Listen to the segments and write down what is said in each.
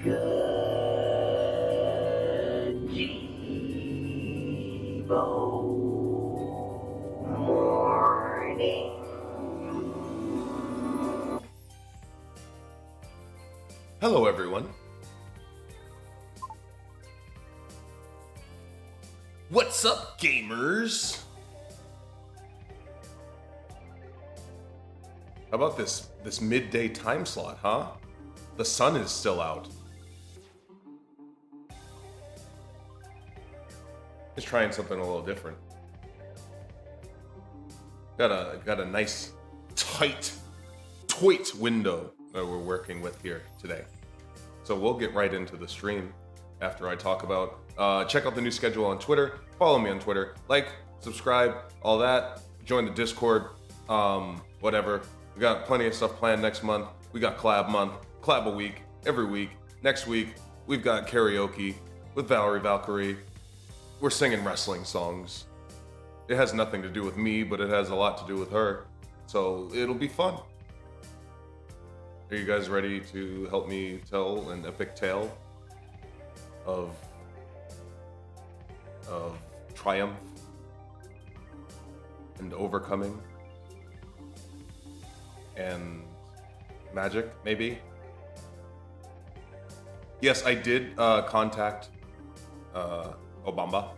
Good morning. Hello, everyone. What's up, gamers? How about this midday time slot, huh? The sun is still out. Just trying something a little different. Got a nice tight window that we're working with here today. So we'll get right into the stream after I talk about. Check out the new schedule on Twitter. Follow me on Twitter. Like, subscribe, all that. Join the Discord. Whatever. We got plenty of stuff planned next month. We got collab month, collab a week, every week. Next week, we've got karaoke with Valerie Valkyrie. We're singing wrestling songs. It has nothing to do with me, but it has a lot to do with her. So it'll be fun. Are you guys ready to help me tell an epic tale of triumph and overcoming and magic, maybe? Yes, I did contact Obama.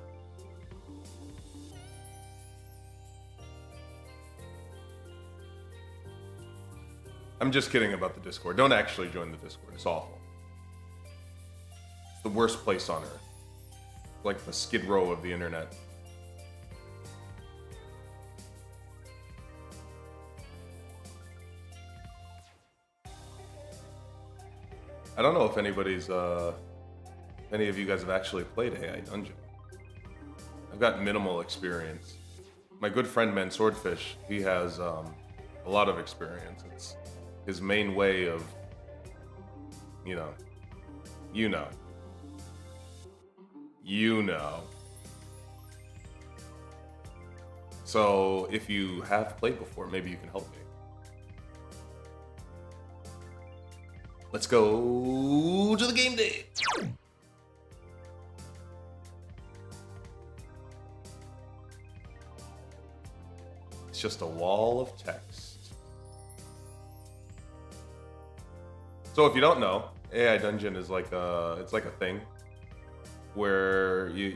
I'm just kidding about the Discord. Don't actually join the Discord. It's awful. It's the worst place on earth. Like the Skid Row of the internet. I don't know if any of you guys have actually played AI Dungeon. I've got minimal experience. My good friend Man Swordfish, he has a lot of experience. It's his main way of, you know. So if you have played before, maybe you can help me. Let's go to the game day. It's just a wall of text. So if you don't know, AI Dungeon is like it's like a thing where you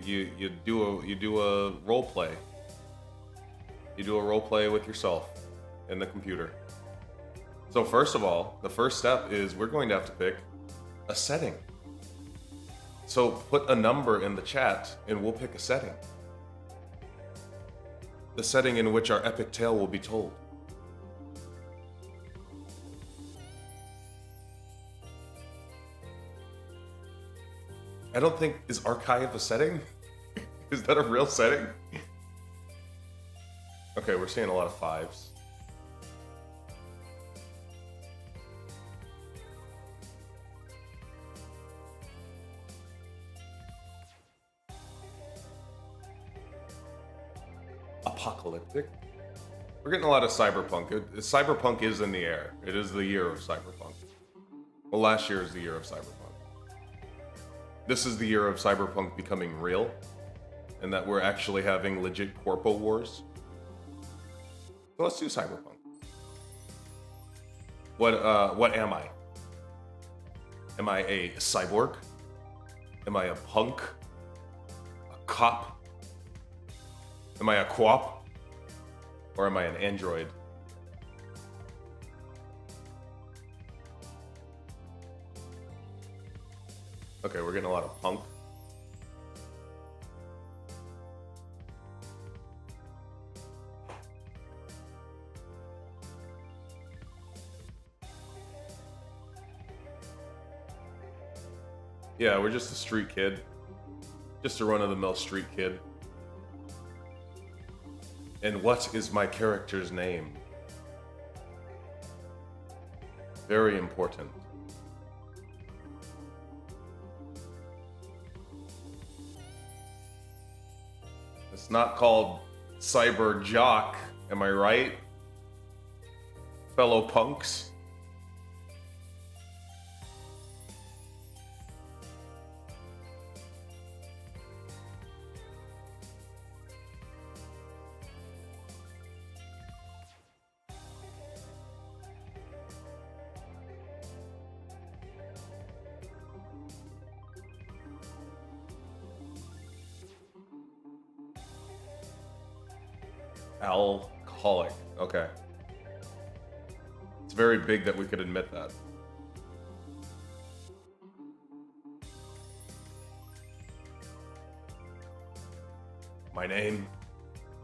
do a role play. You do a role play with yourself in the computer. So first of all, the first step is we're going to have to pick a setting. So put a number in the chat and we'll pick a setting. The setting in which our epic tale will be told. I don't think, is archive a setting? Is that a real setting? Okay, we're seeing a lot of fives. apocalyptic. We're getting a lot of cyberpunk. Cyberpunk is in the air. It is the year of cyberpunk. Well, last year is the year of cyberpunk. This is the year of cyberpunk becoming real, and that we're actually having legit corpo wars. So let's do cyberpunk. What am I? Am I a cyborg? Am I a punk? A cop? Am I a co-op? Or am I an android? Okay, we're getting a lot of punk. Yeah, we're just a street kid. Just a run-of-the-mill street kid. And what is my character's name? Very important. It's not called Cyber Jock, am I right? Fellow punks? Alcoholic. Okay. It's very big that we could admit that. My name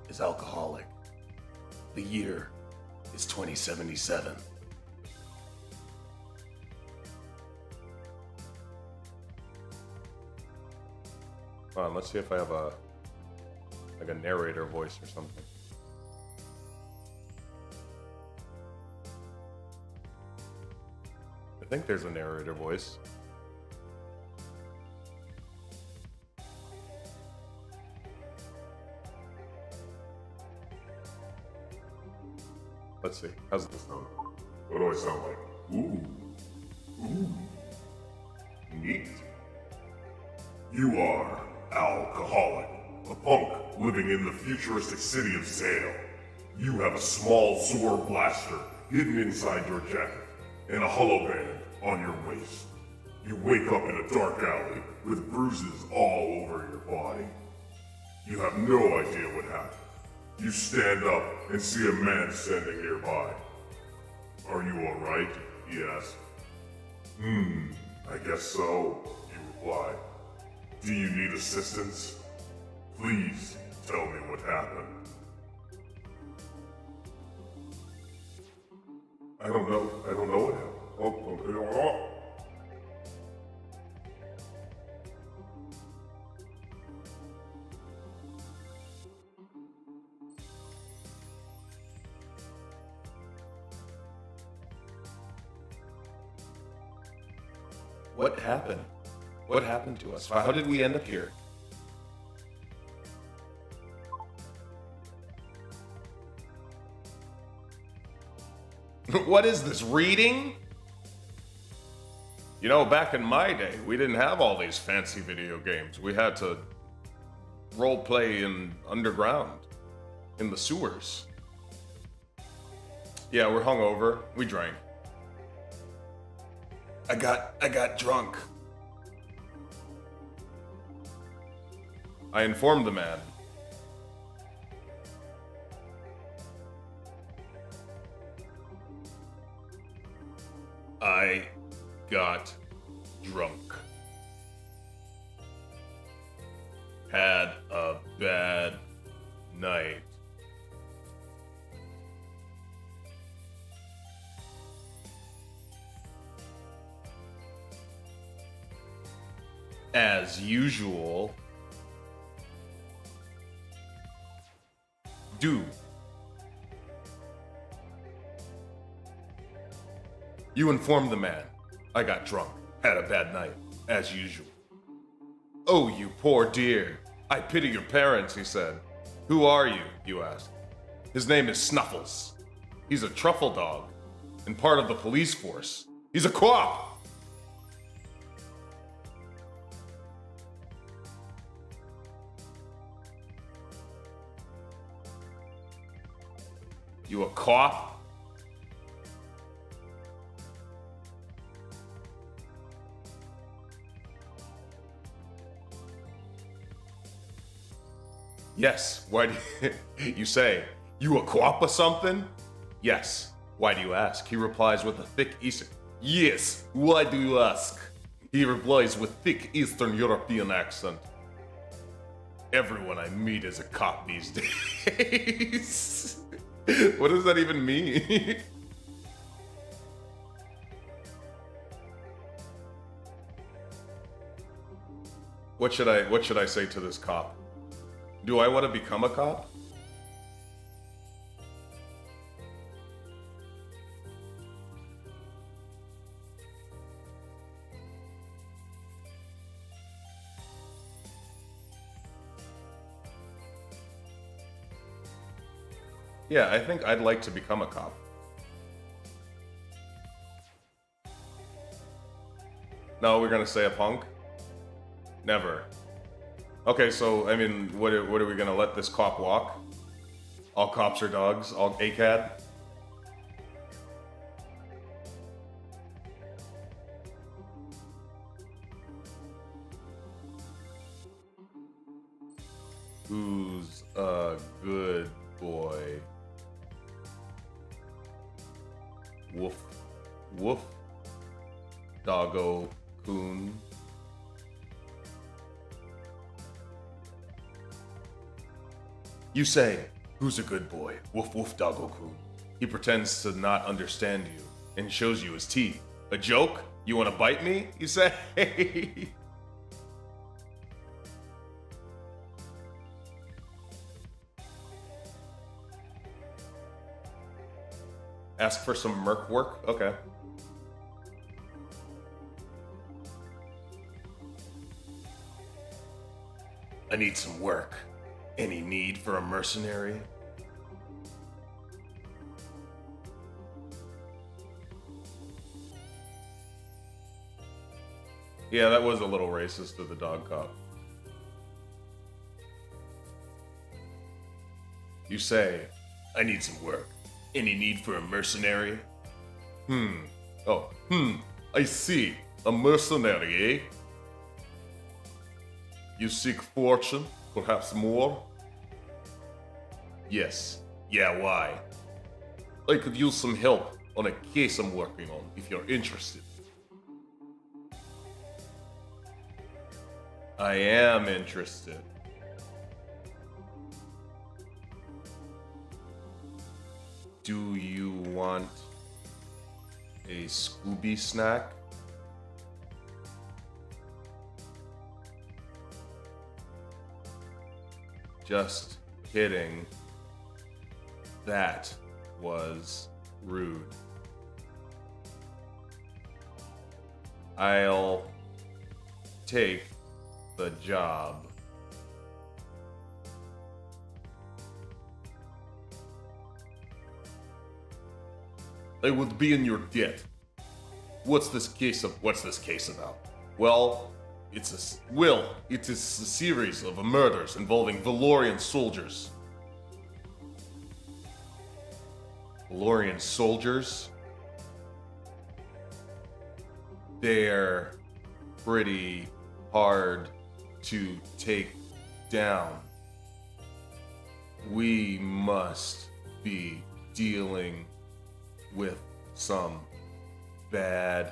is Alcoholic. The year is 2077. Hold on, let's see if I have a narrator voice or something. I think there's a narrator voice. Let's see. How's this sound? What do I sound like? Ooh. Neat. You are Alcoholic, a punk living in the futuristic city of Zale. You have a small Zor blaster hidden inside your jacket and a hollow band on your waist. You wake up in a dark alley with bruises all over your body. You have no idea what happened. You stand up and see a man standing nearby. Are you alright? He asks. I guess so, you reply. Do you need assistance? Please tell me what happened. I don't know what happened. What happened? What happened to us? How did we end up here? What is this, reading? You know, back in my day, we didn't have all these fancy video games. We had to role play in underground, in the sewers. Yeah, we're hungover. We drank. I got drunk. I informed the man. I got drunk. Had a bad night. As usual, do. You informed the man. I got drunk, had a bad night, as usual. Oh, you poor dear. I pity your parents, he said. Who are you, you ask? His name is Snuffles. He's a truffle dog and part of the police force. He's a co-op. You a cop? Yes. Why do you say, you a co-op or something? Yes. Why do you ask? He replies with a thick Eastern. Yes. Why do you ask? He replies with thick Eastern European accent. Everyone I meet is a cop these days. What does that even mean? What should I say to this cop? Do I want to become a cop? Yeah, I think I'd like to become a cop. No, we're gonna say a punk? Never. Okay, so, I mean, what are we gonna let this cop walk? All cops are dogs? All ACAD? Who's a good boy? Woof. Woof. Doggo coon. You say, who's a good boy? Woof woof doggo coon. He pretends to not understand you and shows you his teeth. A joke? You wanna bite me? You say? Ask for some merc work? Okay. I need some work. Any need for a mercenary? Yeah, that was a little racist to the dog cop. You say, I need some work. Any need for a mercenary? I see. A mercenary, eh? You seek fortune? Perhaps more? Yes. Yeah, why? I could use some help on a case I'm working on, if you're interested. I am interested. Do you want a Scooby snack? Just kidding. That was rude. I'll take the job. I would be in your debt. What's this case about? Well, it is a series of murders involving Valorian soldiers. Valorian soldiers? They're pretty hard to take down. We must be dealing with some bad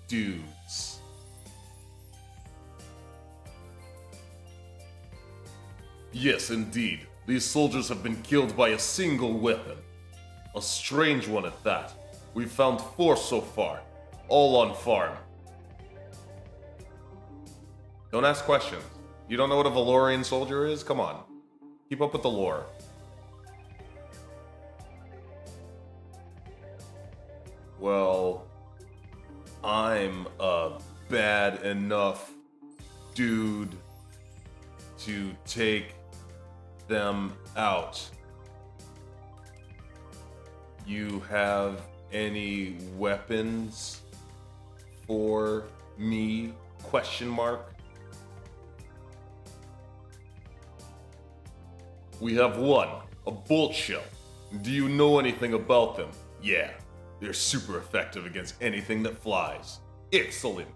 dudes. Yes, indeed. These soldiers have been killed by a single weapon. A strange one at that. We've found 4 so far, all on farm. Don't ask questions. You don't know what a Valorian soldier is? Come on. Keep up with the lore. Well, I'm a bad enough dude to take them out. You have any weapons for me? Question mark. We have one, a bolt shell. Do you know anything about them? Yeah, they're super effective against anything that flies. Excellent.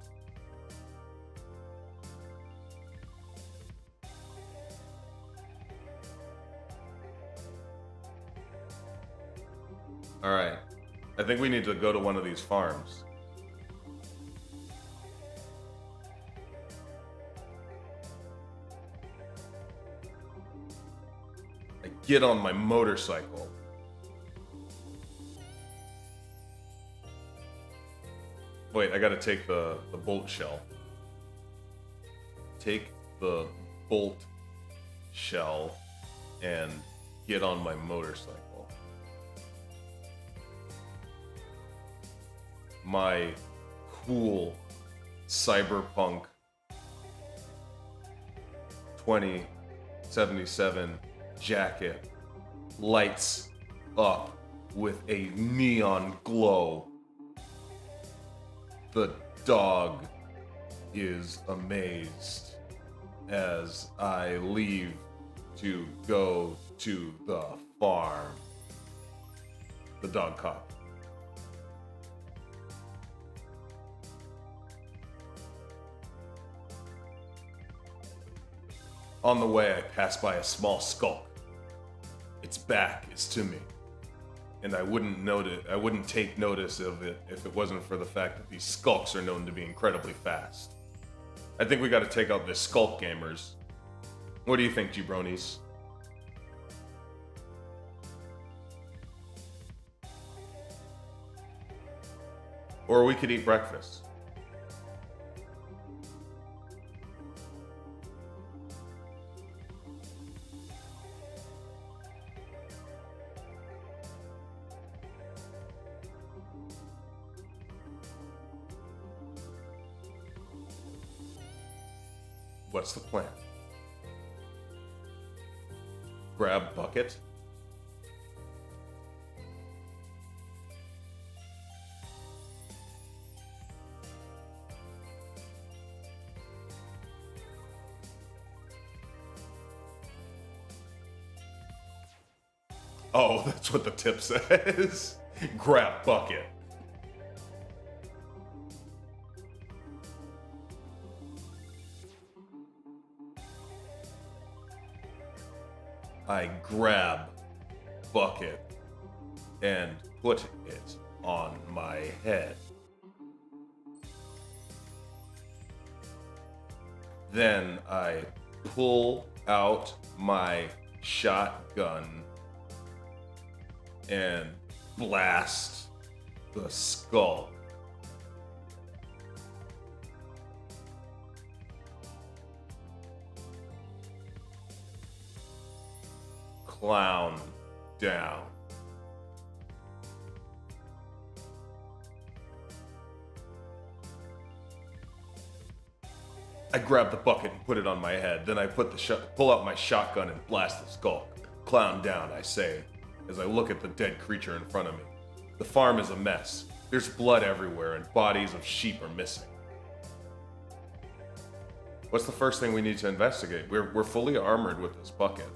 All right. I think we need to go to one of these farms. I get on my motorcycle. Wait, I gotta take the bolt shell. Take the bolt shell and get on my motorcycle. My cool cyberpunk 2077 jacket lights up with a neon glow. The dog is amazed as I leave to go to the farm. The dog cop. On the way, I pass by a small skulk. Its back is to me, and I wouldn't take notice of it if it wasn't for the fact that these skulks are known to be incredibly fast. I think we gotta take out the skulk gamers. What do you think, Jabronis? Or we could eat breakfast. What's the plan? Grab bucket? Oh, that's what the tip says. Grab bucket. I grab bucket and put it on my head. Then I pull out my shotgun and blast the skull. Clown down. I grab the bucket and put it on my head. Then I pull out my shotgun and blast the skull. Clown down, I say, as I look at the dead creature in front of me. The farm is a mess. There's blood everywhere and bodies of sheep are missing. What's the first thing we need to investigate? We're fully armored with this bucket.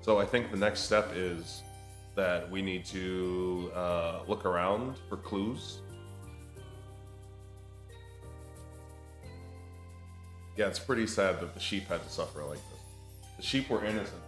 So I think the next step is that we need to look around for clues. Yeah, it's pretty sad that the sheep had to suffer like this. The sheep were innocent.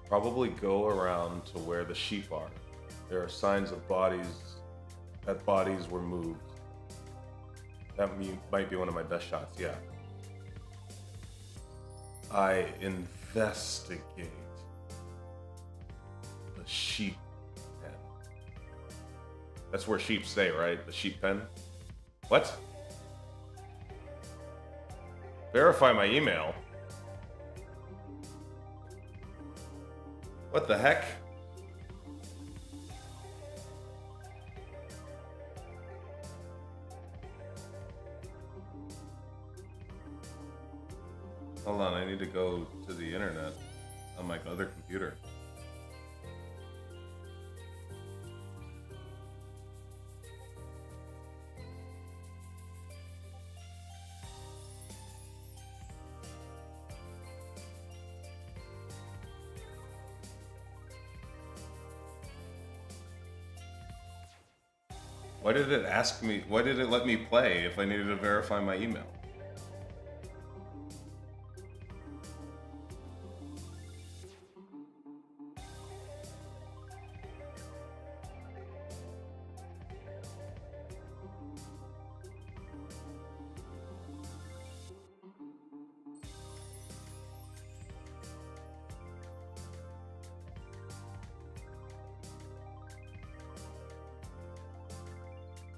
Probably go around to where the sheep are. There are signs of bodies that bodies were moved. Might be one of my best shots, yeah. I investigate the sheep pen. That's where sheep stay, right? The sheep pen? What? Verify my email? What the heck? Hold on, I need to go to the internet on my other computer. Why did it ask me, why did it let me play if I needed to verify my email?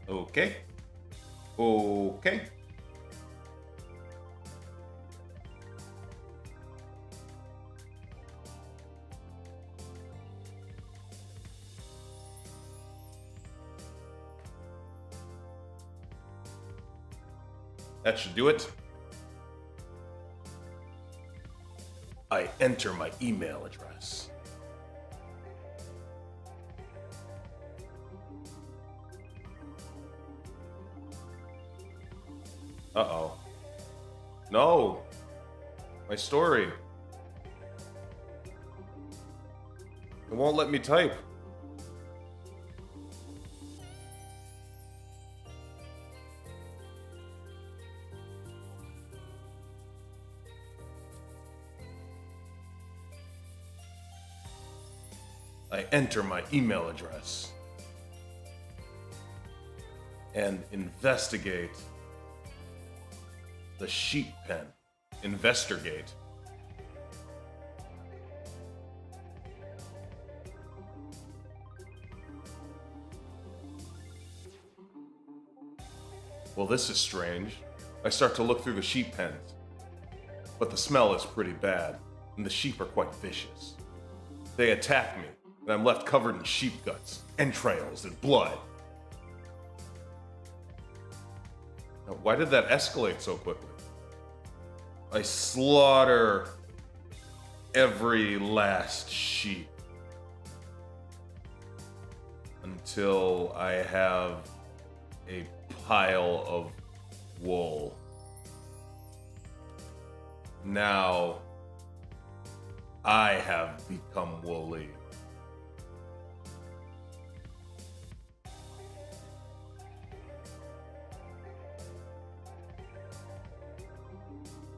Okay. Okay. That should do it. I enter my email address. Uh-oh. No! My story. It won't let me type. I enter my email address and investigate the sheep pen. Investigate. Well, this is strange. I start to look through the sheep pens, but the smell is pretty bad, and the sheep are quite vicious. They attack me, and I'm left covered in sheep guts, entrails, and blood. Now, why did that escalate so quickly? I slaughter every last sheep until I have a pile of wool. Now I have become woolly.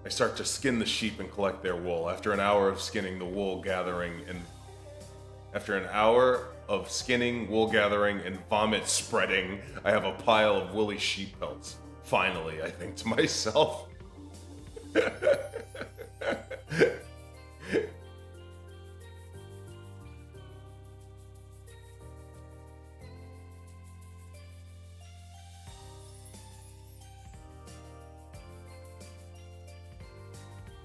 I start to skin the sheep and collect their wool. After an hour of skinning, the wool gathering, and after an hour of skinning, wool gathering, and vomit spreading, I have a pile of woolly sheep pelts. Finally, I think to myself.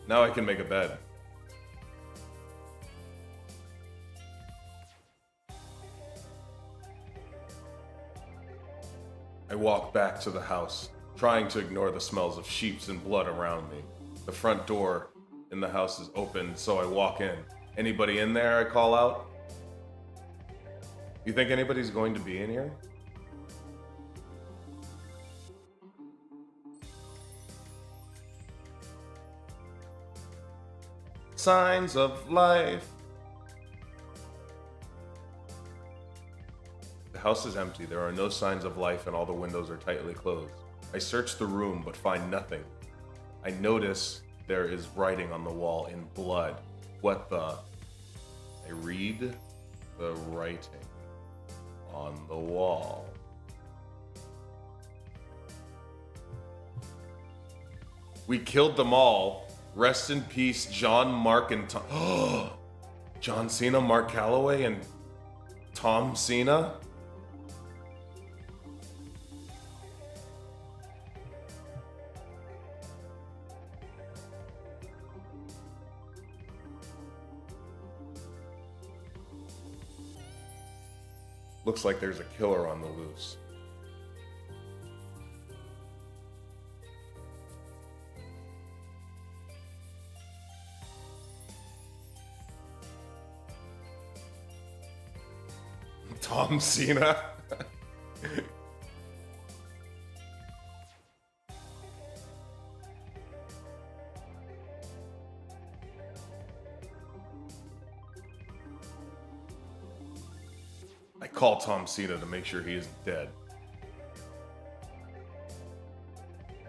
Now I can make a bed. I walk back to the house, trying to ignore the smells of sheeps and blood around me. The front door in the house is open, so I walk in. Anybody in there? I call out. You think anybody's going to be in here? Signs of life. The house is empty. There are no signs of life and all the windows are tightly closed. I search the room but find nothing. I notice there is writing on the wall in blood. What the? I read the writing on the wall. We killed them all. Rest in peace, John, Mark, and Tom. John Cena, Mark Calloway, and Tom Cena? Looks like there's a killer on the loose. Tom Cena? I call Tom Cena to make sure he isn't dead.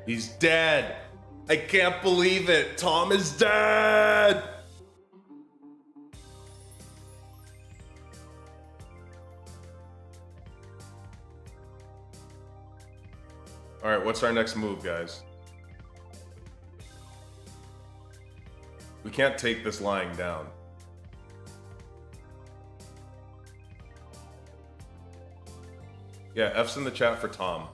He's dead! I can't believe it! Tom is dead! Alright, what's our next move, guys? We can't take this lying down. Yeah, F's in the chat for Tom.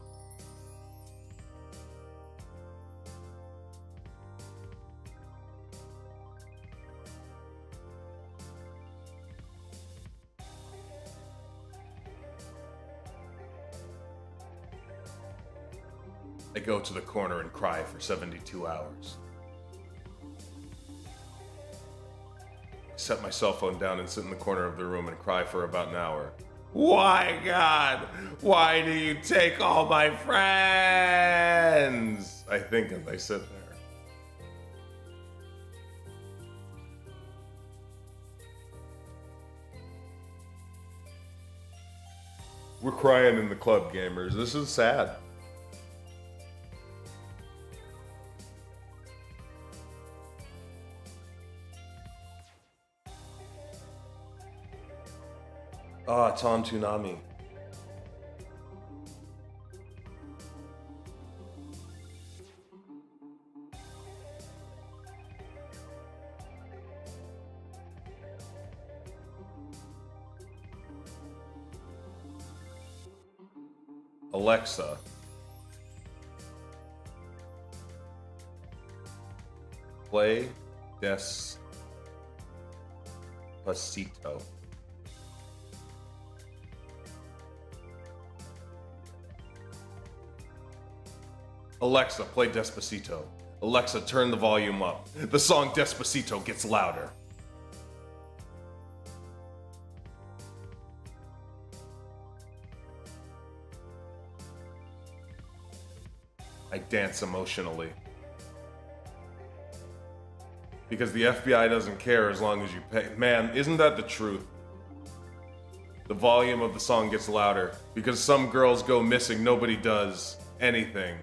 I go to the corner and cry for 72 hours. I set my cell phone down and sit in the corner of the room and cry for about an hour. Why, God? Why do you take all my friends? I think as I sit there. We're crying in the club, gamers. This is sad. Ah, Tom Toonami. Alexa. Play Despacito. Alexa, play Despacito. Alexa, turn the volume up. The song Despacito gets louder. I dance emotionally. Because the FBI doesn't care as long as you pay. Man, isn't that the truth? The volume of the song gets louder. Because some girls go missing, nobody does anything.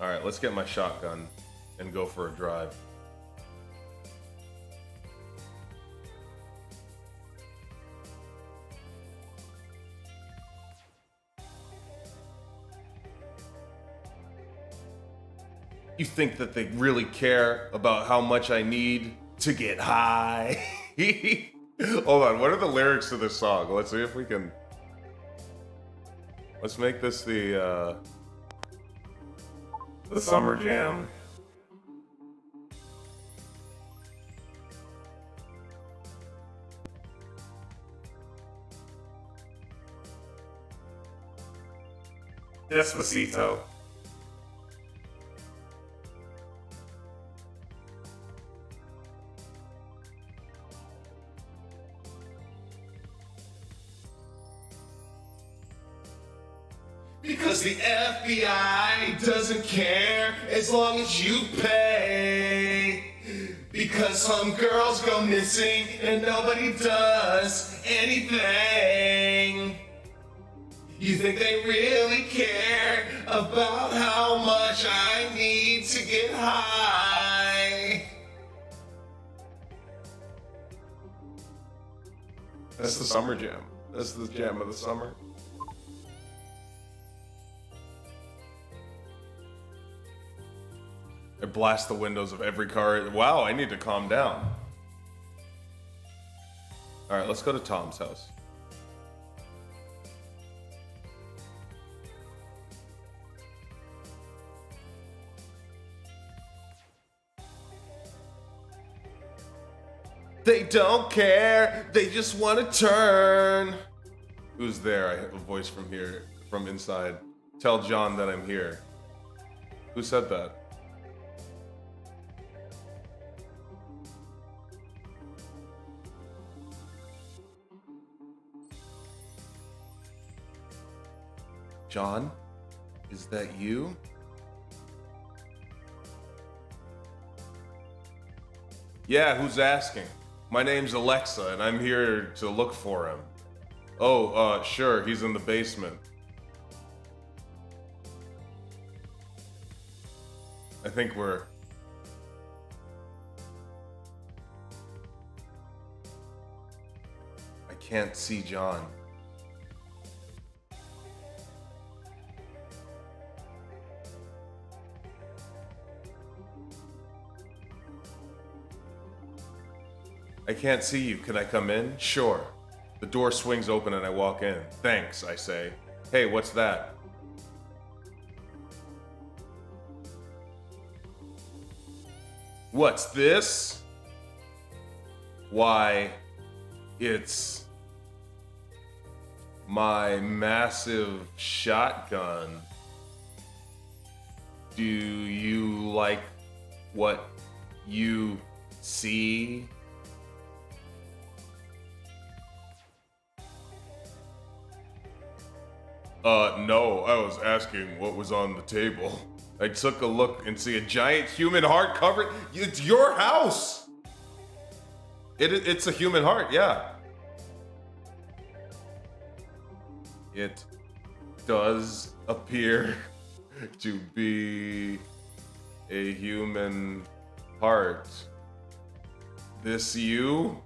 Alright, let's get my shotgun and go for a drive. You think that they really care about how much I need to get high? Hold on, what are the lyrics to this song? Let's see if we can... Let's make this the summer jam. Despacito. Because the FBI doesn't care as long as you pay. Because some girls go missing and nobody does anything. You think they really care about how much I need to get high. That's the summer jam. That's the jam of the summer. I blast the windows of every car. Wow, I need to calm down. All right, let's go to Tom's house. They don't care. They just want to turn. Who's there? I have a voice from here, from inside. Tell John that I'm here. Who said that? John? Is that you? Yeah, who's asking? My name's Alexa, and I'm here to look for him. Oh, sure, he's in the basement. I think we're... I can't see John. I can't see you. Can I come in? Sure. The door swings open and I walk in. Thanks, I say. Hey, what's that? What's this? Why, it's my massive shotgun. Do you like what you see? No, I was asking what was on the table. I took a look and see a giant human heart covered. It's your house! It's a human heart, yeah. It does appear to be a human heart. This you?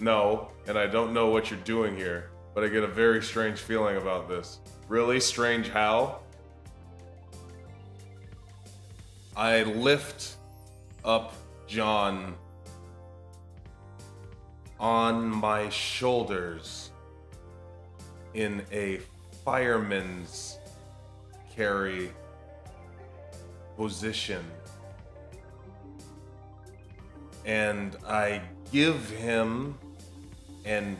No, and I don't know what you're doing here, but I get a very strange feeling about this. Really strange how? I lift up John on my shoulders in a fireman's carry position. And I give him an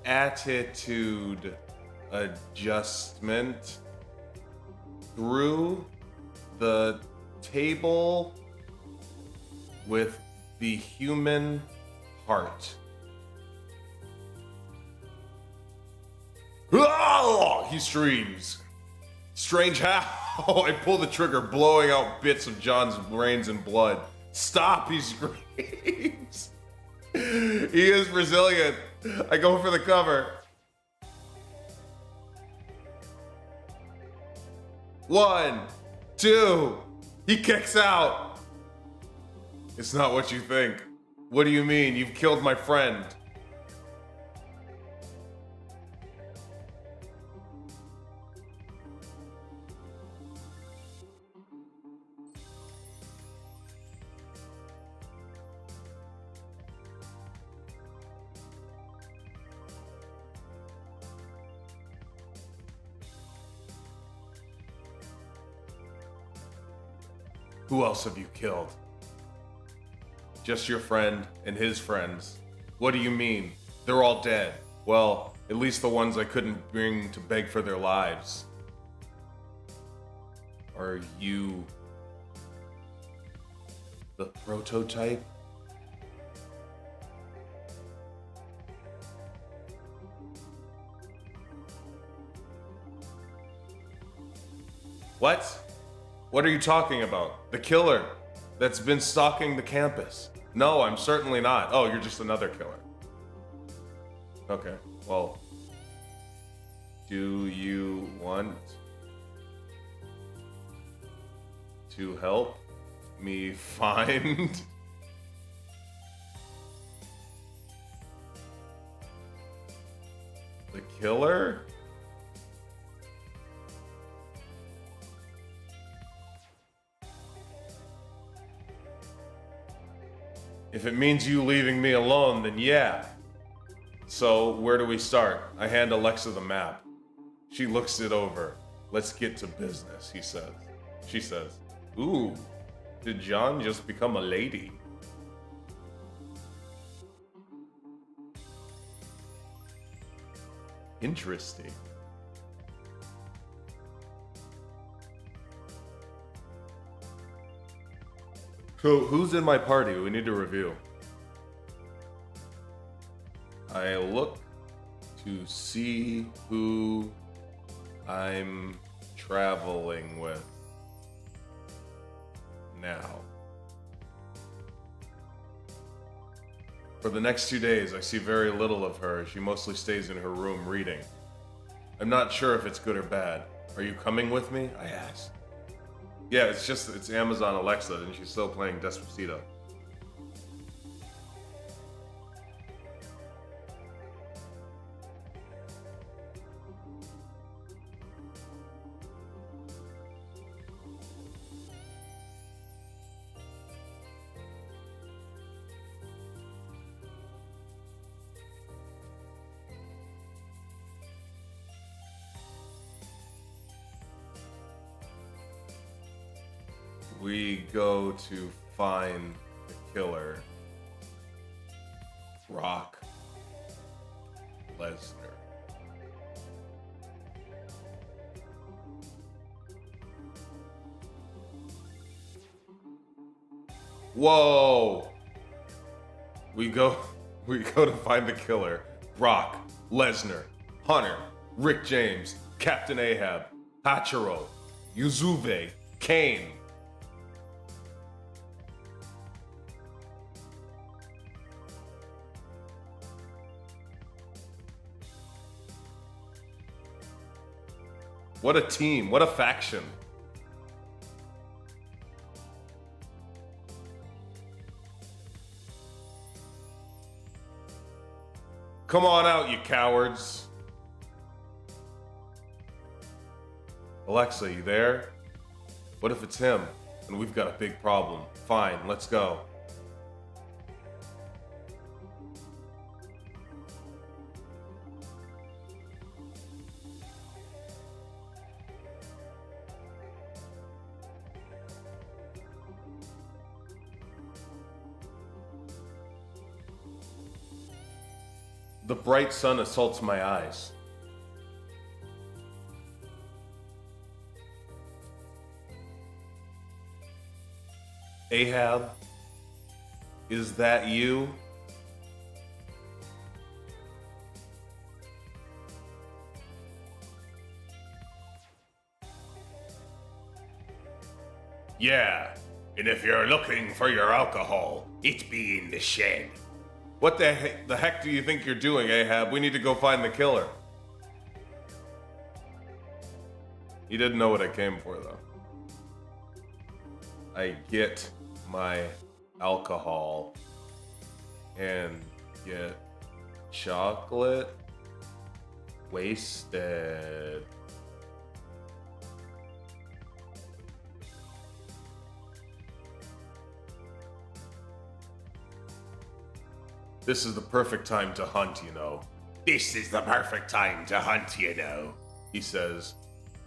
attitude adjustment through the table with the human heart. Oh! He screams. Strange how I pull the trigger, blowing out bits of John's brains and blood. Stop, he screams. He is resilient. I go for the cover. 1, 2. He kicks out. It's not what you think. What do you mean? You've killed my friend. Who else have you killed? Just your friend and his friends. What do you mean? They're all dead. Well, at least the ones I couldn't bring to beg for their lives. Are you the prototype? What? What are you talking about? The killer that's been stalking the campus. No, I'm certainly not. Oh, you're just another killer. Okay, well, do you want to help me find the killer? If it means you leaving me alone, then yeah. So, where do we start? I hand Alexa the map. She looks it over. Let's get to business, he says. She says, ooh, did John just become a lady? Interesting. So, who's in my party? We need to review. I look to see who I'm traveling with now. For the next 2 days, I see very little of her. She mostly stays in her room reading. I'm not sure if it's good or bad. Are you coming with me? I asked. Yeah, it's Amazon Alexa, and she's still playing Despacito. We go to find the killer, Brock Lesnar. Whoa! We go to find the killer, Brock Lesnar, Hunter, Rick James, Captain Ahab, Hachiro, Yuzuve, Kane. What a team, what a faction. Come on out, you cowards. Alexa, you there? What if it's him and we've got a big problem? Fine, let's go. The bright sun assaults my eyes. Ahab, is that you? Yeah, and if you're looking for your alcohol, it be in the shed. What the heck do you think you're doing, Ahab? We need to go find the killer. He didn't know what I came for, though. I get my alcohol and get chocolate wasted. This is the perfect time to hunt, you know. This is the perfect time to hunt, you know. He says,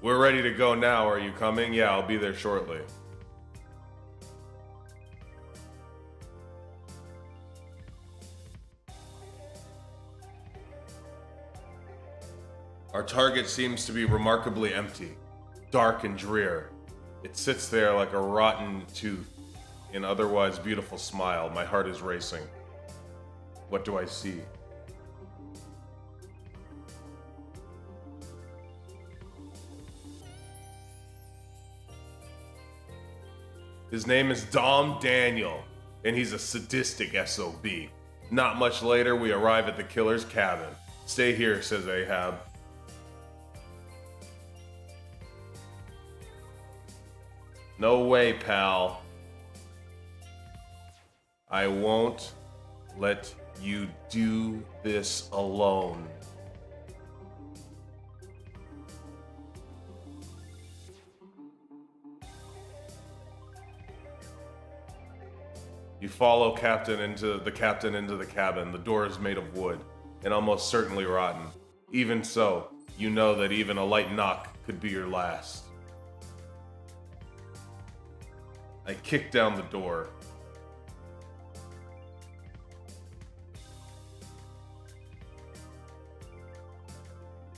we're ready to go now. Are you coming? Yeah, I'll be there shortly. Our target seems to be remarkably empty, dark and drear. It sits there like a rotten tooth, an otherwise beautiful smile. My heart is racing. What do I see? His name is Dom Daniel, and he's a sadistic SOB. Not much later, we arrive at the killer's cabin. Stay here, says Ahab. No way, pal. I won't let you do this alone. You follow the captain into the cabin. The door is made of wood and almost certainly rotten. Even so, you know that even a light knock could be your last. I kick down the door.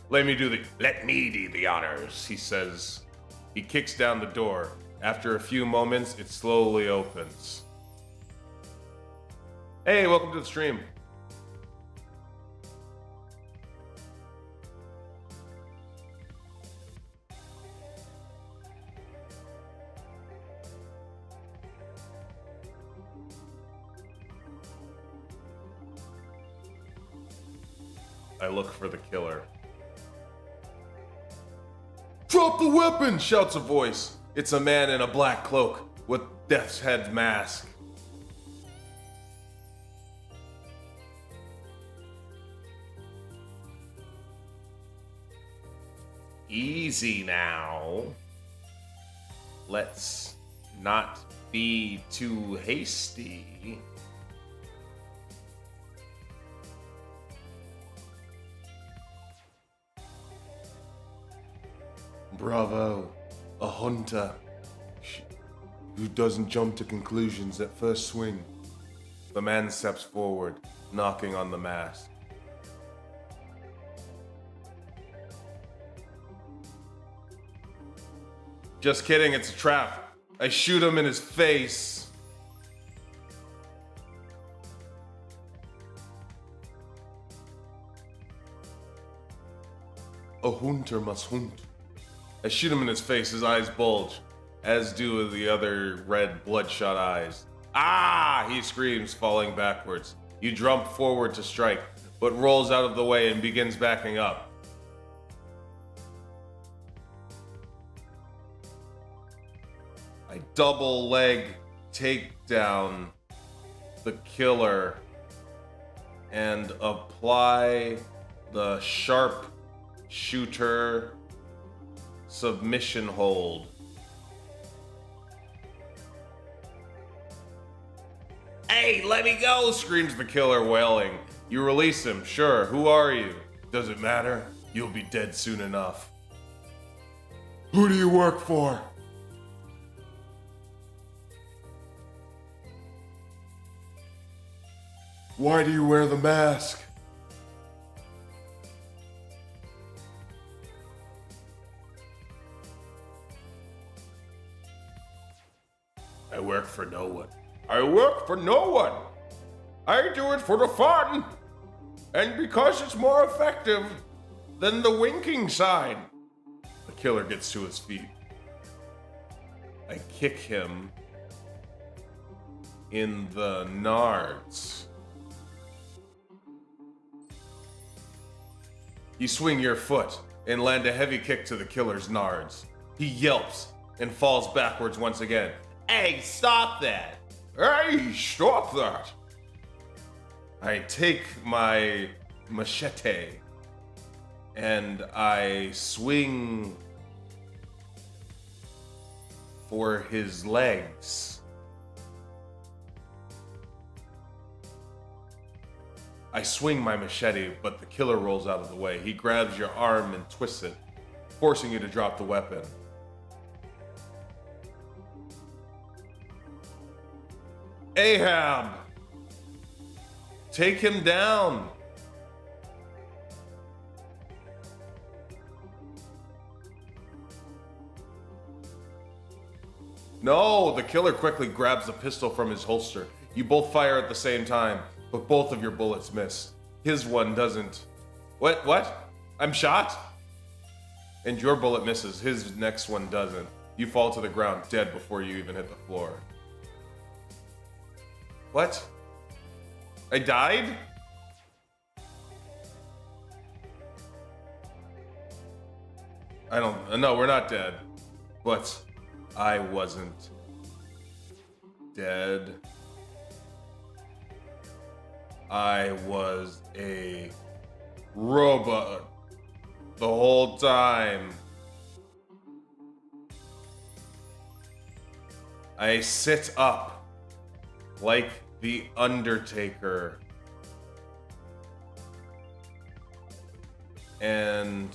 Let me do the honors, he says. He kicks down the door. After a few moments, it slowly opens. Hey, welcome to the stream. I look for the killer. Drop the weapon! Shouts a voice. It's a man in a black cloak with Death's Head mask. Easy now. Let's not be too hasty. Bravo, a hunter who doesn't jump to conclusions at first swing. The man steps forward, knocking on the mask. Just kidding, it's a trap. I shoot him in his face. A hunter must hunt. I shoot him in his face, his eyes bulge, as do the other red bloodshot eyes. Ah! He screams, falling backwards. You jump forward to strike, but rolls out of the way and begins backing up. I double leg take down the killer and apply the sharp shooter submission hold. Hey, let me go, screams the killer, wailing. You release him, sure. Who are you? Does it matter? You'll be dead soon enough. Who do you work for? Why do you wear the mask? I work for no one. I work for no one. I do it for the fun. And because it's more effective than the winking sign. The killer gets to his feet. I kick him in the nards. You swing your foot and land a heavy kick to the killer's nards. He yelps and falls backwards once again. Hey, stop that! Hey, stop that! I take my machete and I swing for his legs. I swing my machete, but the killer rolls out of the way. He grabs your arm and twists it, forcing you to drop the weapon. Ahab! Take him down! No, the killer quickly grabs the pistol from his holster. You both fire at the same time, but both of your bullets miss. His one doesn't. What? I'm shot? And your bullet misses. His next one doesn't. You fall to the ground dead before you even hit the floor. What? I died? I don't. No, we're not dead. But I wasn't dead. I was a robot the whole time. I sit up like the Undertaker and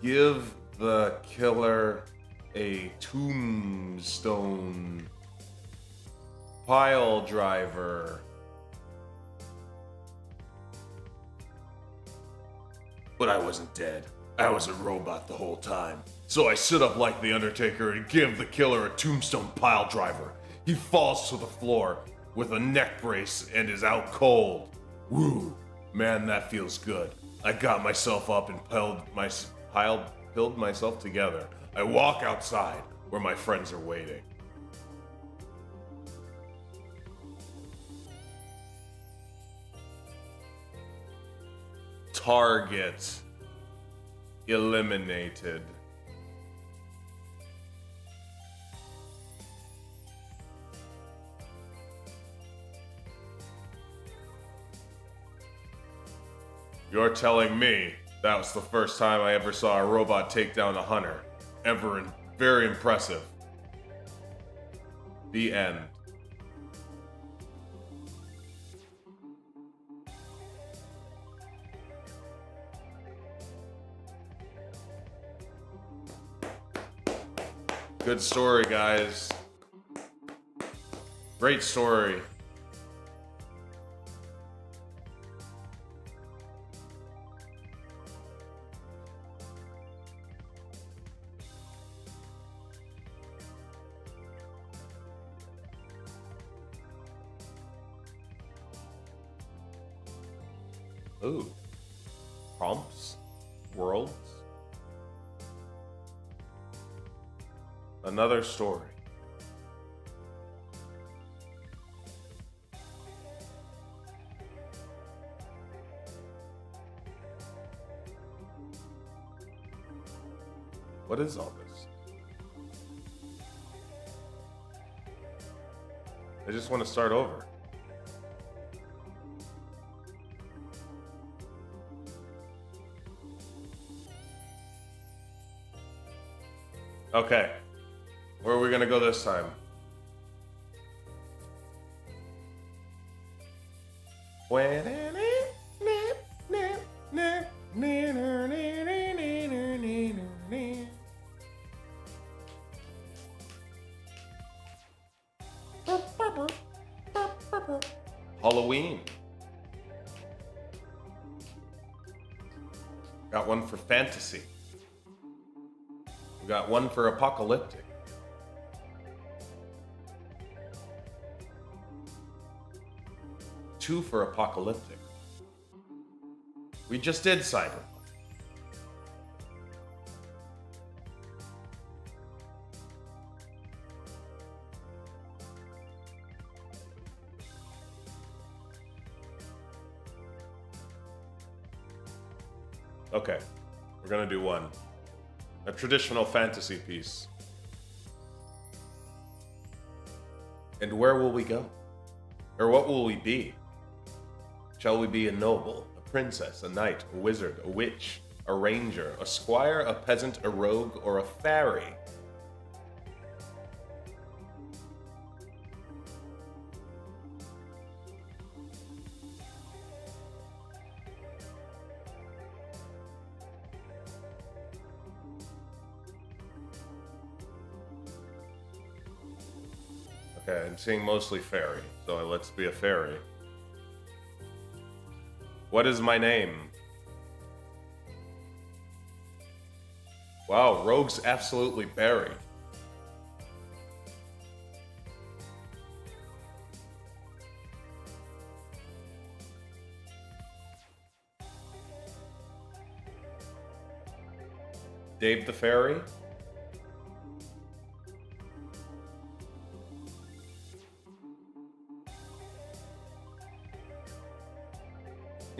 give the killer a tombstone pile driver. But I wasn't dead. I was a robot the whole time. So I sit up like the Undertaker and give the killer a tombstone pile driver. He falls to the floor with a neck brace and is out cold. Woo, man, that feels good. I got myself up and pilled myself together. I walk outside where my friends are waiting. Target eliminated. You're telling me that was the first time I ever saw a robot take down a hunter. Very impressive. The end. Good story, guys. Great story. Ooh. Prompts? Worlds? Another story. What is all this? I just want to start over. Okay. Where are we gonna go this time? Halloween. Got one for fantasy. We got one for apocalyptic. Two for apocalyptic. We just did Cyberpunk. Okay, we're gonna do one. A traditional fantasy piece. And where will we go? Or what will we be? Shall we be a noble, a princess, a knight, a wizard, a witch, a ranger, a squire, a peasant, a rogue, or a fairy? Okay, I'm seeing mostly fairy, so let's be a fairy. What is my name? Wow, rogue's absolutely buried. Dave the Fairy?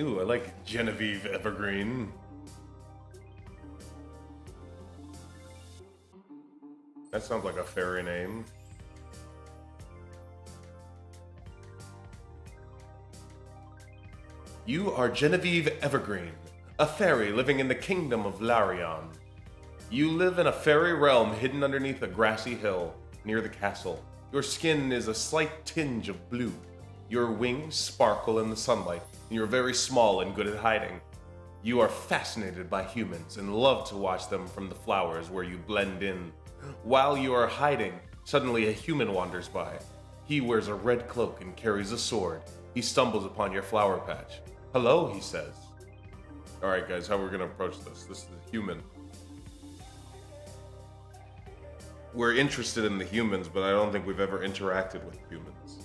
Ooh, I like Genevieve Evergreen. That sounds like a fairy name. You are Genevieve Evergreen, a fairy living in the kingdom of Larion. You live in a fairy realm hidden underneath a grassy hill near the castle. Your skin is a slight tinge of blue. Your wings sparkle in the sunlight, and you're very small and good at hiding. You are fascinated by humans and love to watch them from the flowers where you blend in. While you are hiding, suddenly a human wanders by. He wears a red cloak and carries a sword. He stumbles upon your flower patch. Hello, he says. Alright guys, how we're gonna approach this? This is a human. We're interested in the humans, but I don't think we've ever interacted with humans.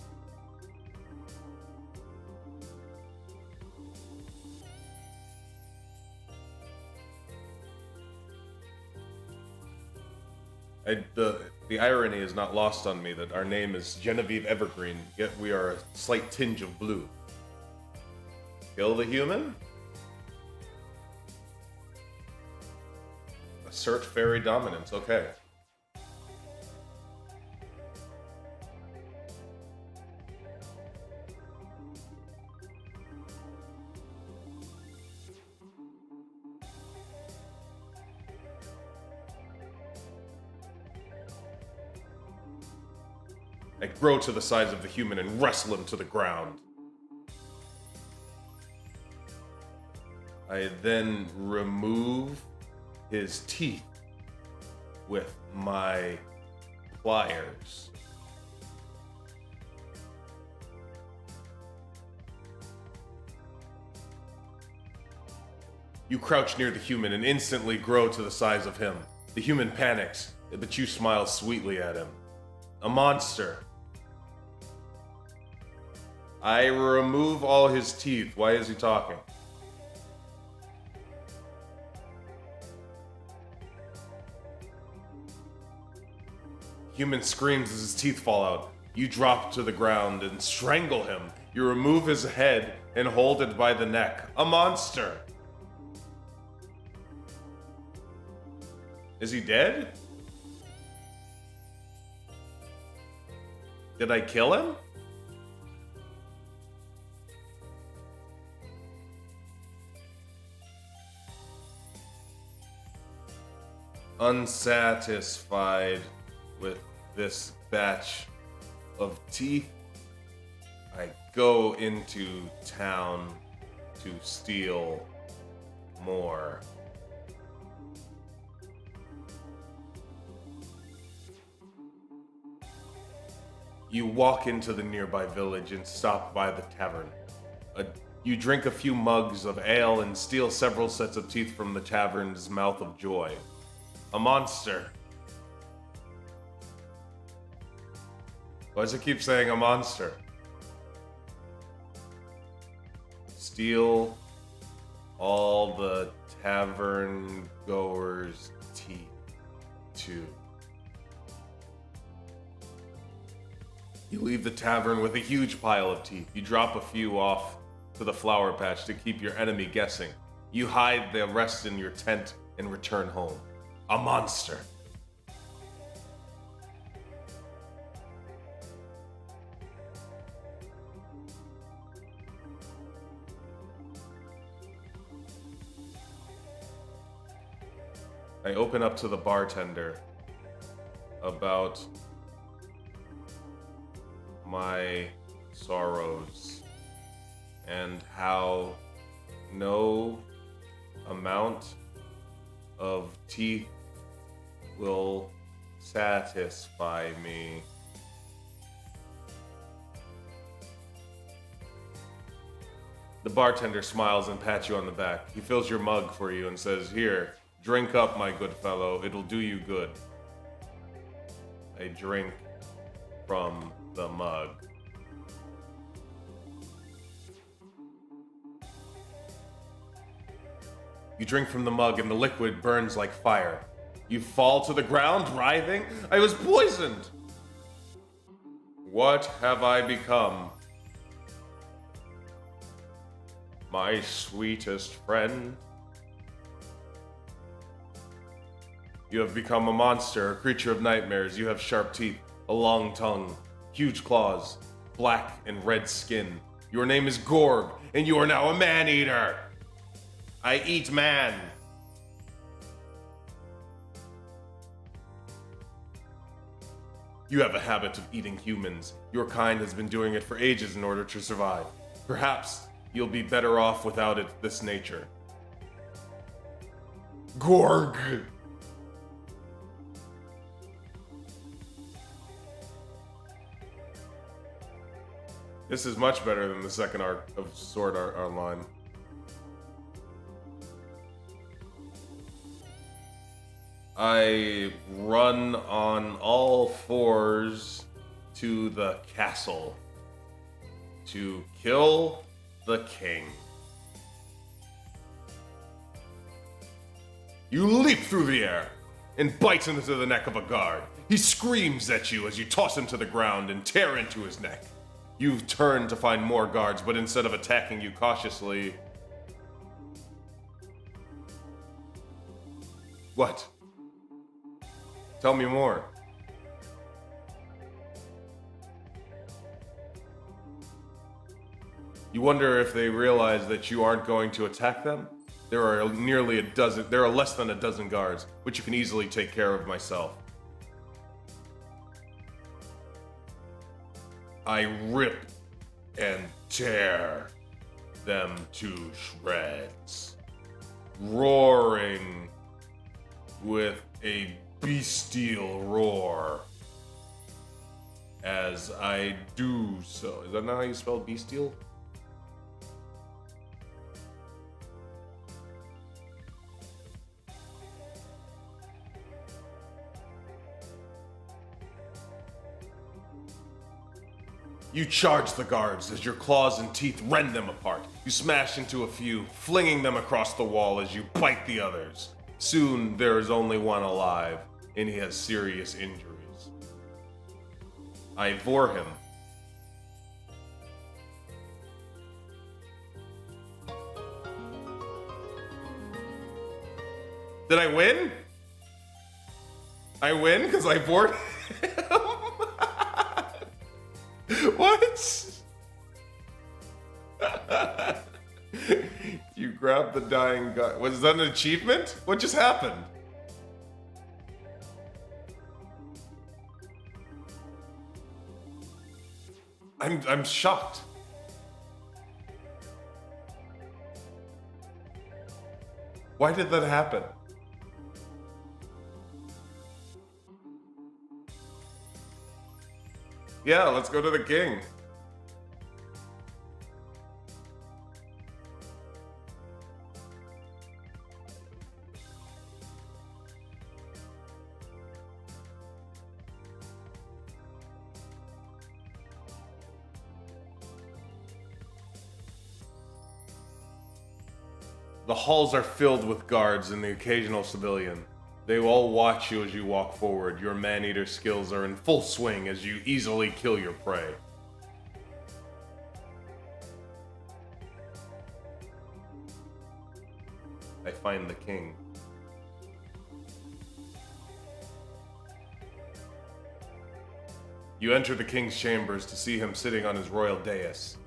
The irony is not lost on me that our name is Genevieve Evergreen, yet we are a slight tinge of blue. Kill the human? Assert fairy dominance, okay. I grow to the size of the human and wrestle him to the ground. I then remove his teeth with my pliers. You crouch near the human and instantly grow to the size of him. The human panics, but you smile sweetly at him. A monster. I remove all his teeth. Why is he talking? Human screams as his teeth fall out. You drop to the ground and strangle him. You remove his head and hold it by the neck. A monster. Is he dead? Did I kill him? Unsatisfied with this batch of teeth, I go into town to steal more. You walk into the nearby village and stop by the tavern. You drink a few mugs of ale and steal several sets of teeth from the tavern's mouth of joy. A monster. Why does it keep saying a monster? Steal all the tavern goers' teeth too. You leave the tavern with a huge pile of teeth. You drop a few off to the flower patch to keep your enemy guessing. You hide the rest in your tent and return home. A monster. I open up to the bartender about my sorrows and how no amount of teeth will satisfy me. The bartender smiles and pats you on the back. He fills your mug for you and says, "Here, drink up, my good fellow. It'll do you good." I drink from the mug. You drink from the mug and the liquid burns like fire. You fall to the ground, writhing. I was poisoned! What have I become? My sweetest friend? You have become a monster, a creature of nightmares. You have sharp teeth, a long tongue, huge claws, black and red skin. Your name is Gorg, and you are now a man-eater. I eat man. You have a habit of eating humans. Your kind has been doing it for ages in order to survive. Perhaps you'll be better off without this nature. Gorg! This is much better than the second arc of Sword Art Online. I run on all fours to the castle to kill the king. You leap through the air and bite into the neck of a guard. He screams at you as you toss him to the ground and tear into his neck. You turn to find more guards, but instead of attacking you cautiously... What? Tell me more. You wonder if they realize that you aren't going to attack them? There are less than a dozen guards, which you can easily take care of myself. I rip and tear them to shreds, roaring with a bestial roar as I do so. Is that not how you spell bestial? You charge the guards as your claws and teeth rend them apart. You smash into a few, flinging them across the wall as you bite the others. Soon, there is only one alive, and he has serious injuries. I vor him. Did I win? I win because I vored him? What? You grabbed the dying guy. Was that an achievement? What just happened? I'm shocked. Why did that happen? Yeah, let's go to the king. The halls are filled with guards and the occasional civilian. They all watch you as you walk forward. Your man-eater skills are in full swing as you easily kill your prey. I find the king. You enter the king's chambers to see him sitting on his royal dais.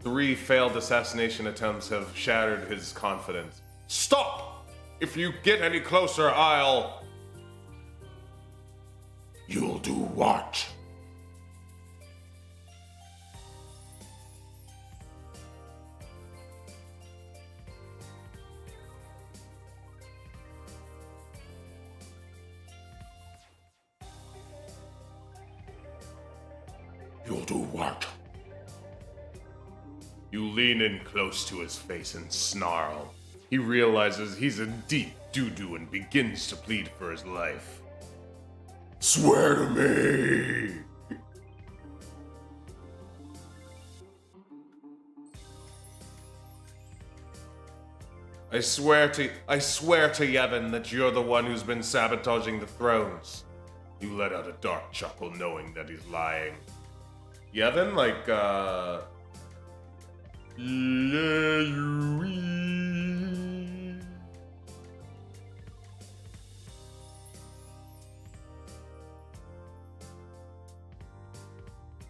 3 failed assassination attempts have shattered his confidence. Stop! If you get any closer, I'll... You'll do what? You'll do what? You lean in close to his face and snarl. He realizes he's in deep doo-doo and begins to plead for his life. Swear to me! I swear to Yevon that you're the one who's been sabotaging the thrones. You let out a dark chuckle knowing that he's lying. Yevon, like,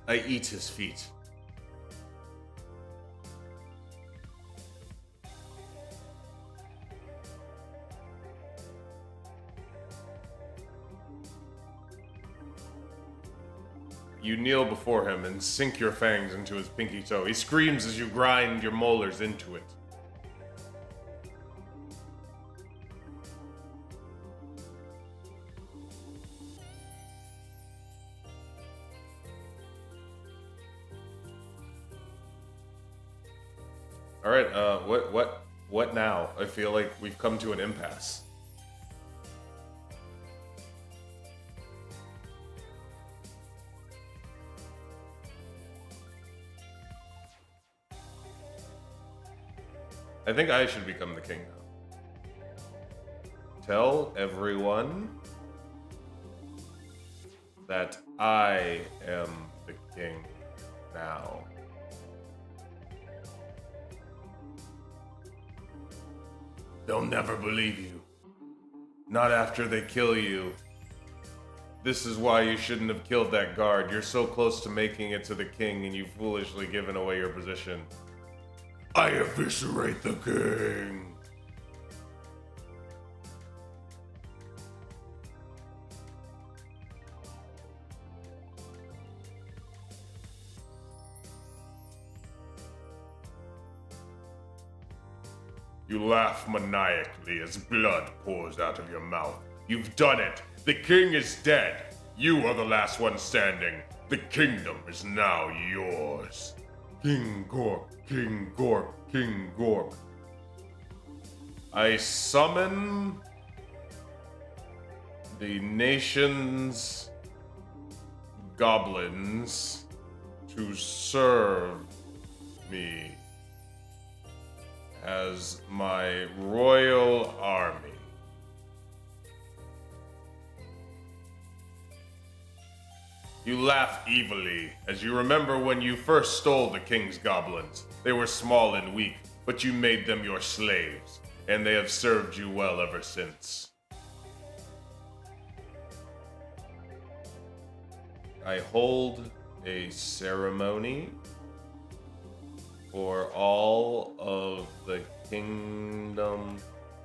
I eat his feet. You kneel before him and sink your fangs into his pinky toe. He screams as you grind your molars into it. All right, what now? I feel like we've come to an impasse. I think I should become the king now. Tell everyone that I am the king now. They'll never believe you. Not after they kill you. This is why you shouldn't have killed that guard. You're so close to making it to the king and you've foolishly given away your position. I eviscerate the king. You laugh maniacally as blood pours out of your mouth. You've done it. The king is dead. You are the last one standing. The kingdom is now yours. King Gork, King Gork, King Gork. I summon the nation's goblins to serve me as my royal army. You laugh evilly as you remember when you first stole the king's goblins. They were small and weak, but you made them your slaves, and they have served you well ever since. I hold a ceremony for all of the kingdom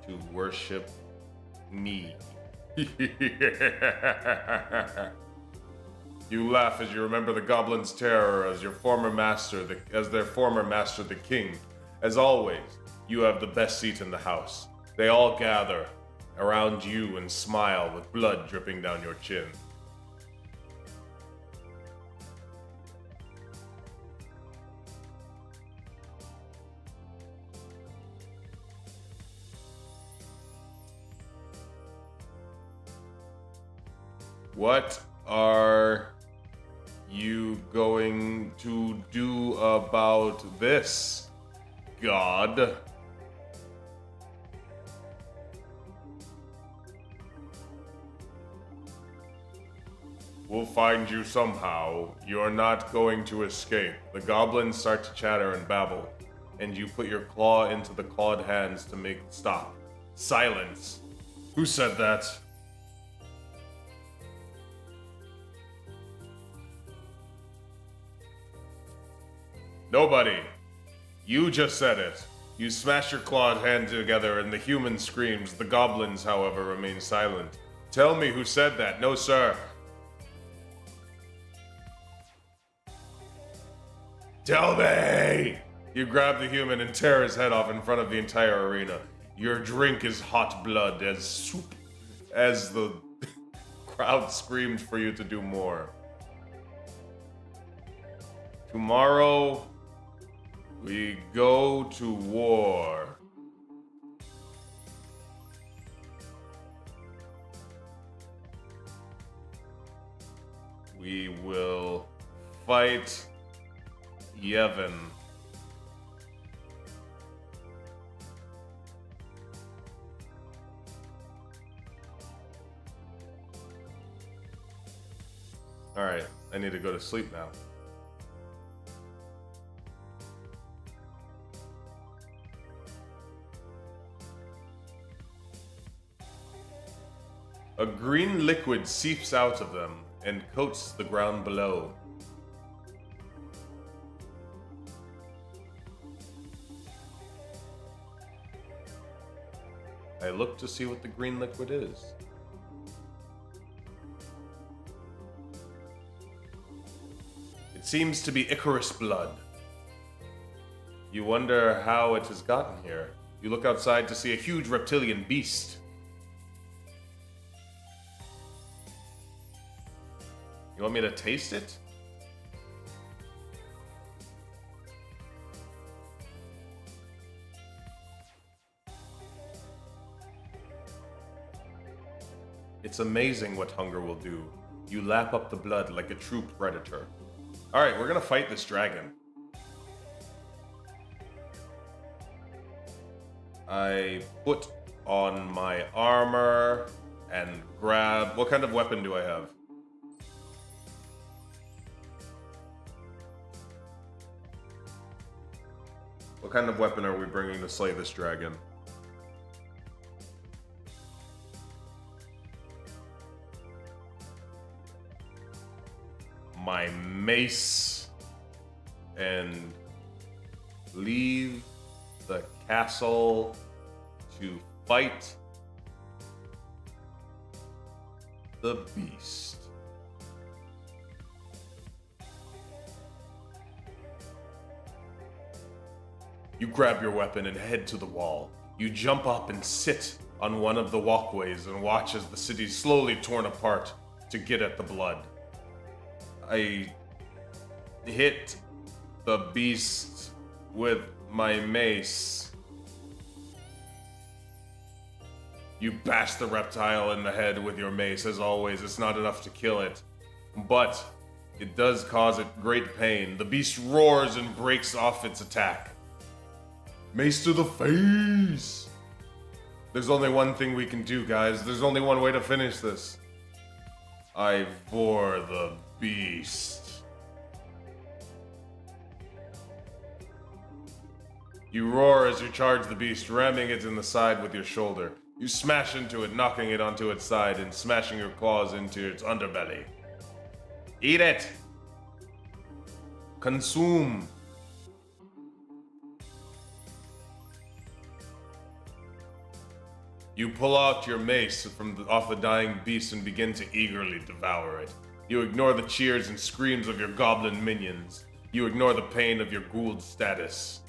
to worship me. You laugh as you remember the goblin's terror as your former master, their former master, the king. As always, you have the best seat in the house. They all gather around you and smile with blood dripping down your chin. What are you going to do about this, God? We'll find you somehow. You're not going to escape. The goblins start to chatter and babble, and you put your claw into the clawed hands to make it stop. Silence. Who said that? Nobody. You just said it. You smash your clawed hand together and the human screams. The goblins, however, remain silent. Tell me who said that. No, sir. Tell me! You grab the human and tear his head off in front of the entire arena. Your drink is hot blood as soup as the crowd screamed for you to do more. Tomorrow, we go to war. We will fight Yevon. Alright, I need to go to sleep now. A green liquid seeps out of them and coats the ground below. I look to see what the green liquid is. It seems to be Icarus blood. You wonder how it has gotten here. You look outside to see a huge reptilian beast. You want me to taste it? It's amazing what hunger will do. You lap up the blood like a true predator. Alright, we're gonna fight this dragon. I put on my armor and grab... What kind of weapon do I have? What kind of weapon are we bringing to slay this dragon? My mace and leave the castle to fight the beast. You grab your weapon and head to the wall. You jump up and sit on one of the walkways and watch as the city is slowly torn apart to get at the blood. I hit the beast with my mace. You bash the reptile in the head with your mace. As always, it's not enough to kill it, but it does cause it great pain. The beast roars and breaks off its attack. Mace to the face! There's only one thing we can do, guys. There's only one way to finish this. I bore the beast. You roar as you charge the beast, ramming it in the side with your shoulder. You smash into it, knocking it onto its side and smashing your claws into its underbelly. Eat it! Consume! You pull out your mace off the dying beast and begin to eagerly devour it. You ignore the cheers and screams of your goblin minions. You ignore the pain of your Gould status.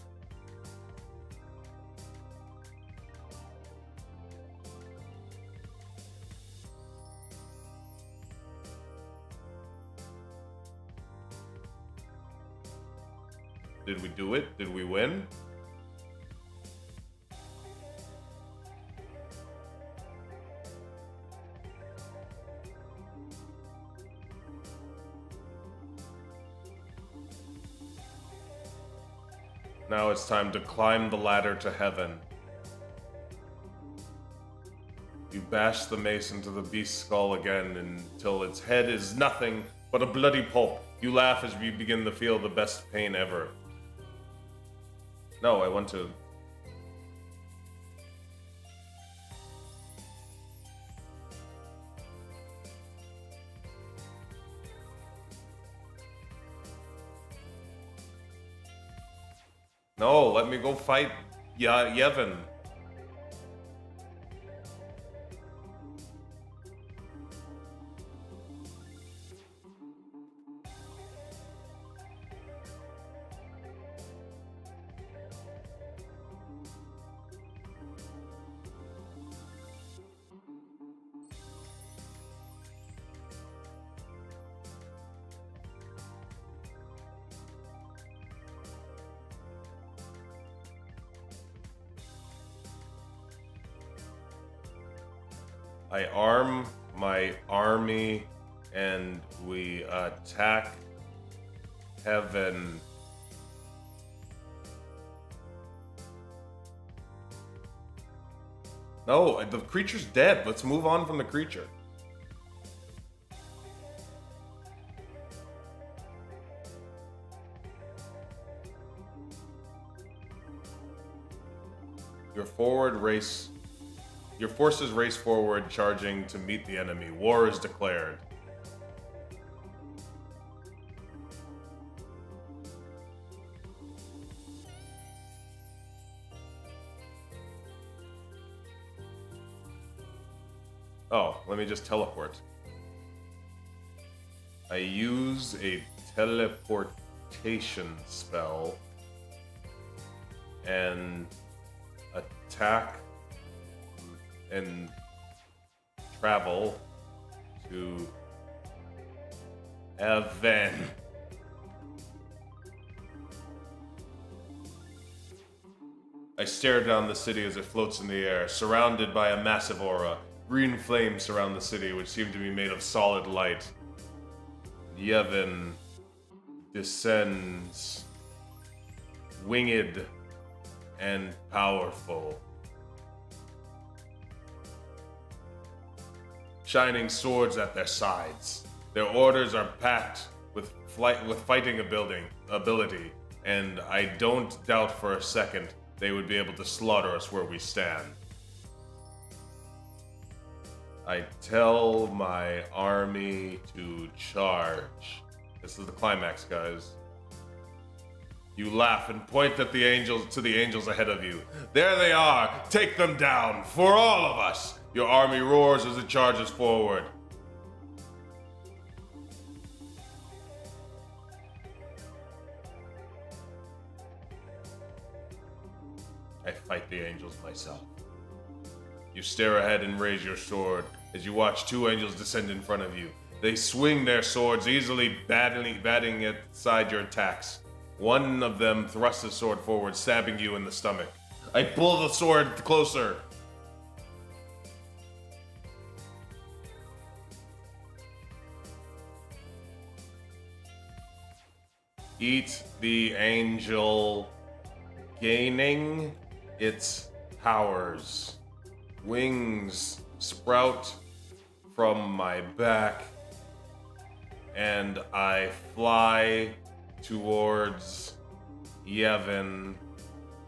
Did we do it? Did we win? Now it's time to climb the ladder to heaven. You bash the mace into the beast's skull again until its head is nothing but a bloody pulp. You laugh as you begin to feel the best pain ever. No, I want to... No, let me go fight Yevon. I arm my army and we attack heaven. No, the creature's dead. Let's move on from the creature. Your forces race forward, charging to meet the enemy. War is declared. Oh, let me just teleport. I use a teleportation spell and attack and travel to Evan. I stare down the city as it floats in the air, surrounded by a massive aura. Green flames surround the city, which seem to be made of solid light. Yevon descends, winged and powerful. Shining swords at their sides. Their orders are packed with fighting ability, and I don't doubt for a second they would be able to slaughter us where we stand. I tell my army to charge. This is the climax, guys. You laugh and point at the angels ahead of you. There they are! Take them down! For all of us! Your army roars as it charges forward. I fight the angels myself. You stare ahead and raise your sword as you watch two angels descend in front of you. They swing their swords, easily batting aside your attacks. One of them thrusts his sword forward, stabbing you in the stomach. I pull the sword closer. Eat the angel, gaining its powers. Wings sprout from my back, and I fly towards Yevon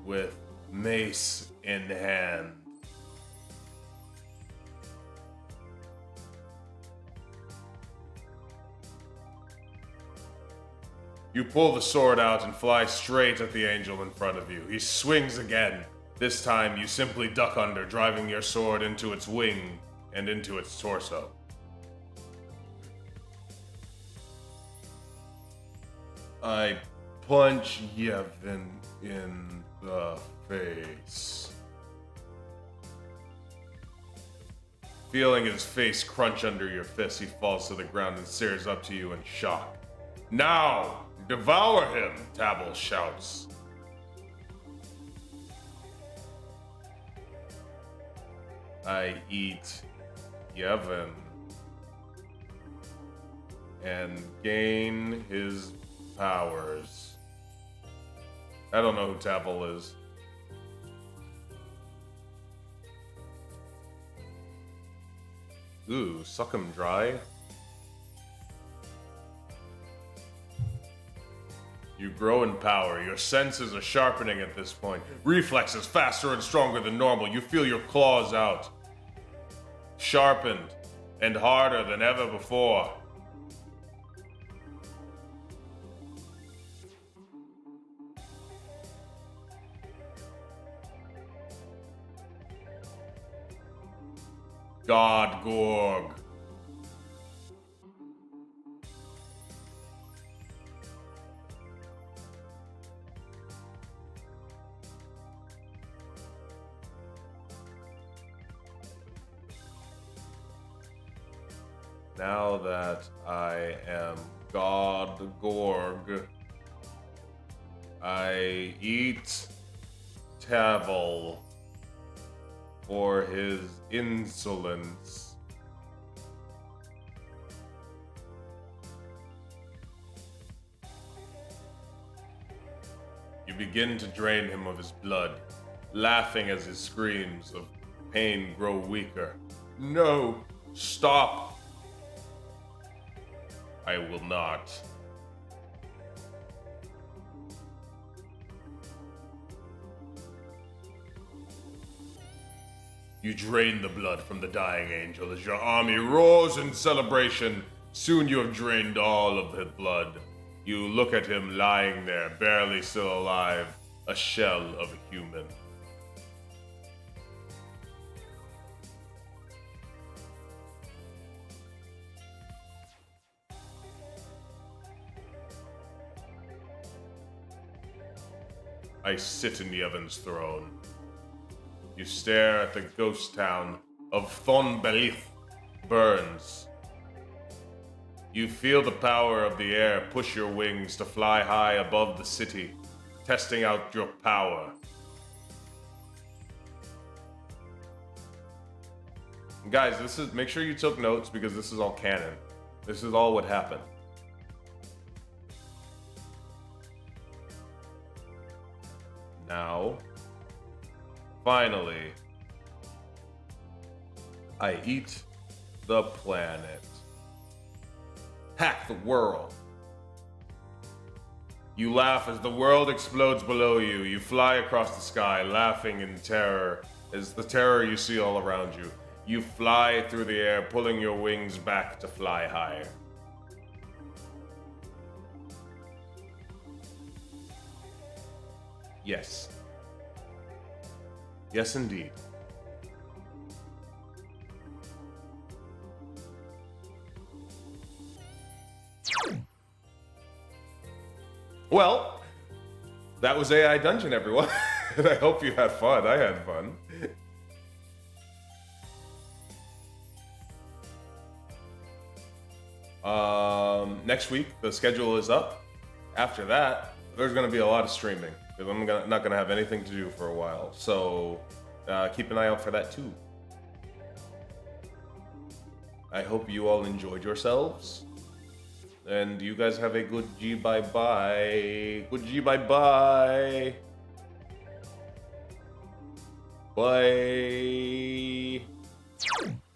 with mace in hand. You pull the sword out and fly straight at the angel in front of you. He swings again. This time, you simply duck under, driving your sword into its wing and into its torso. I punch Yevon in the face. Feeling his face crunch under your fist, he falls to the ground and stares up to you in shock. Now, devour him, Tabble shouts. I eat Yevon and gain his powers. I don't know who Tabble is. Ooh, suck him dry. You grow in power. Your senses are sharpening at this point. Reflexes faster and stronger than normal. You feel your claws out. Sharpened and harder than ever before. God Gorg. Now that I am God Gorg, I eat Tabble for his insolence. You begin to drain him of his blood, laughing as his screams of pain grow weaker. No, stop! I will not. You drain the blood from the dying angel as your army roars in celebration. Soon you have drained all of the blood. You look at him lying there, barely still alive, a shell of a human. I sit in Yevon's throne. You stare at the ghost town of Thonbelith burns. You feel the power of the air push your wings to fly high above the city, testing out your power. Guys, make sure you took notes because this is all canon. This is all what happened. Now, finally, I eat the planet. Hack the world. You laugh as the world explodes below you. You fly across the sky, laughing in terror as the terror you see all around you. You fly through the air, pulling your wings back to fly higher. Yes. Yes, indeed. Well, that was AI Dungeon, everyone. And I hope you had fun. I had fun. Next week, the schedule is up. After that, there's going to be a lot of streaming because I'm not going to have anything to do for a while. So keep an eye out for that too. I hope you all enjoyed yourselves. And you guys have a good G bye-bye. Good G bye-bye. Bye.